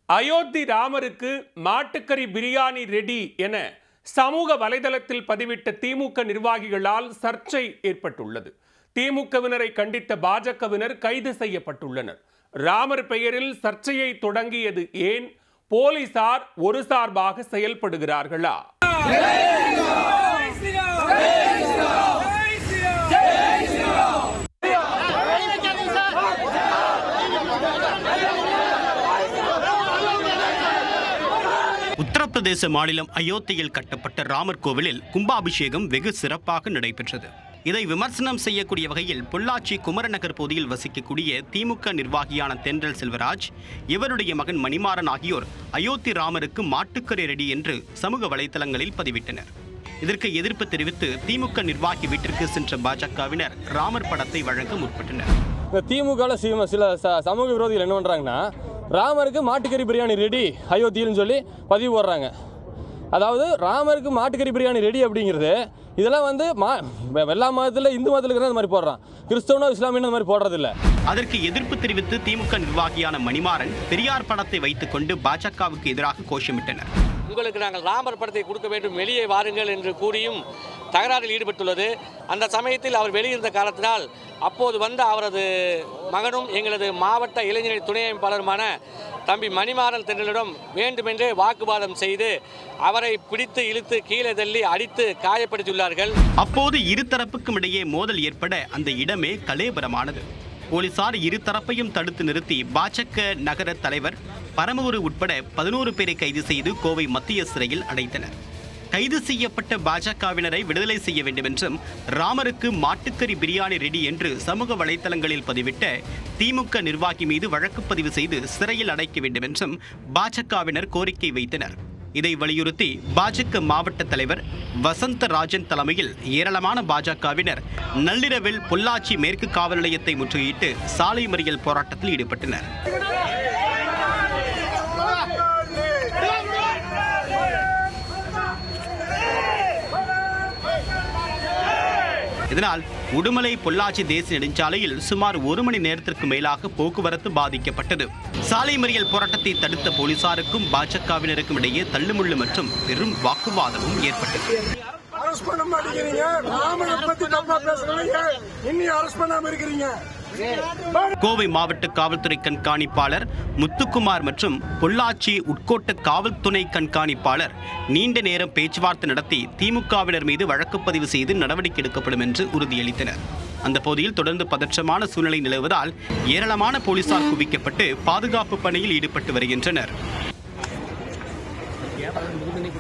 அயோத்தி ராமருக்கு மாட்டுக்கறி பிரியாணி ரெடி என சமூக வலைதளத்தில் பதிவிட்ட திமுக நிர்வாகிகளால் சர்ச்சை ஏற்பட்டுள்ளது. திமுகவினரை கண்டித்த பாஜகவினர் கைது செய்யப்பட்டுள்ளனர். ராமர் பெயரில் சர்ச்சையை தொடங்கியது ஏன்? போலீசார் ஒரு சார்பாக செயல்படுகிறார்களா? உத்தரப்பிரதேச மாநிலம் அயோத்தியில் கட்டப்பட்ட ராமர் கோவிலில் கும்பாபிஷேகம் வெகு சிறப்பாக நடைபெற்றது. இதை விமர்சனம் செய்யக்கூடிய வகையில் பொள்ளாச்சி குமரநகர் பகுதியில் வசிக்கக்கூடிய திமுக நிர்வாகியான தென்றல் செல்வராஜ், இவருடைய மகன் மணிமாறன் ஆகியோர் அயோத்தி ராமருக்கு மாட்டுக்கறி ரெடி என்று சமூக வலைதளங்களில் பதிவிட்டனர். இதற்கு எதிர்ப்பு தெரிவித்து திமுக நிர்வாகி வீட்டிற்கு சென்ற பாஜகவினர் ராமர் படத்தை வழங்க முற்பட்டனர். திமுக சில சமூக விரோதிகள் என்ன பண்றாங்கன்னா, ராமருக்கு மாட்டுக்கறி பிரியாணி ரெடி அயோத்தியில்னு சொல்லி பதிவு போடுறாங்க. அதாவது ராமருக்கு மாட்டுக்கறி பிரியாணி ரெடி அப்படிங்கிறது இதெல்லாம் எல்லா மதத்தில் இந்து மதத்தில் இருக்கிற மாதிரி போடுறான், கிறிஸ்தவனோ இஸ்லாமியனோ அந்த மாதிரி போடுறதில்ல. அதற்கு எதிர்ப்பு தெரிவித்து திமுக நிர்வாகியான மணிமாறன் பெரியார் படத்தை வைத்துக் கொண்டு பாஜகவுக்கு எதிராக கோஷமிட்டனர். உங்களுக்கு நாங்கள் ராமர் படத்தை கொடுக்க வேண்டும், வெளியே வாருங்கள் என்று கூறியும் தகராறில் ஈடுபட்டுள்ளது. அந்த சமயத்தில் அவர் வெளியிருந்த காரணத்தினால் அப்போது வந்த அவரது மகனும் எங்களது மாவட்ட இளைஞரணி துணை அமைப்பாளருமான தம்பி மணிமாறன் தென்றலிடம் வேண்டுமென்றே வாக்குவாதம் செய்து அவரை பிடித்து இழுத்து கீழே தள்ளி அடித்து காயப்படுத்தியுள்ளார்கள். அப்போது இருதரப்புக்கும் இடையே மோதல் ஏற்பட அந்த இடமே கலேபரமானது. போலீசார் இருதரப்பையும் தடுத்து நிறுத்தி பாஜக நகர தலைவர் பரமகுரு உட்பட 11 பேரை கைது செய்து கோவை மத்திய சிறையில் அடைத்தனர். கைது செய்யப்பட்ட பாஜகவினரை விடுதலை செய்ய வேண்டும் என்றும், ராமருக்கு மாட்டுக்கறி பிரியாணி ரெடி என்று சமூக வலைதளங்களில் பதிவிட்ட திமுக நிர்வாகி மீது வழக்கு பதிவு செய்து சிறையில் அடைக்க வேண்டும் என்றும் பாஜகவினர் கோரிக்கை வைத்தனர். இதை வலியுறுத்தி பாஜக மாவட்ட தலைவர் வசந்த ராஜன் தலைமையில் ஏராளமான பாஜகவினர் நள்ளிரவில் பொள்ளாச்சி மேற்கு காவல் நிலையத்தை முற்றுகையிட்டு சாலை மறியல் போராட்டத்தில் ஈடுபட்டனர். இதனால் உடுமலை பொள்ளாச்சி தேசிய நெடுஞ்சாலையில் சுமார் 1 மணி நேரத்திற்கு மேலாக போக்குவரத்து பாதிக்கப்பட்டது. சாலை மறியல் போராட்டத்தை தடுத்த போலீசாருக்கும் பாஜகவினருக்கும் இடையே தள்ளுமுள்ளு மற்றும் பெரும் வாக்குவாதமும் ஏற்பட்டது. கோவை மாவட்ட காவல்துறை கண்காணிப்பாளர் முத்துக்குமார் மற்றும் பொள்ளாச்சி உட்கோட்ட காவல் துணை கண்காணிப்பாளர் நீண்ட நேரம் பேச்சுவார்த்தை நடத்தி திமுகவினர் மீது வழக்கு பதிவு செய்து நடவடிக்கை எடுக்கப்படும் என்று உறுதியளித்தனர். அந்த பகுதியில் தொடர்ந்து பதற்றமான சூழ்நிலை நிலவுவதால் ஏராளமான போலீசார் குவிக்கப்பட்டு பாதுகாப்பு பணியில் ஈடுபட்டு வருகின்றனர்.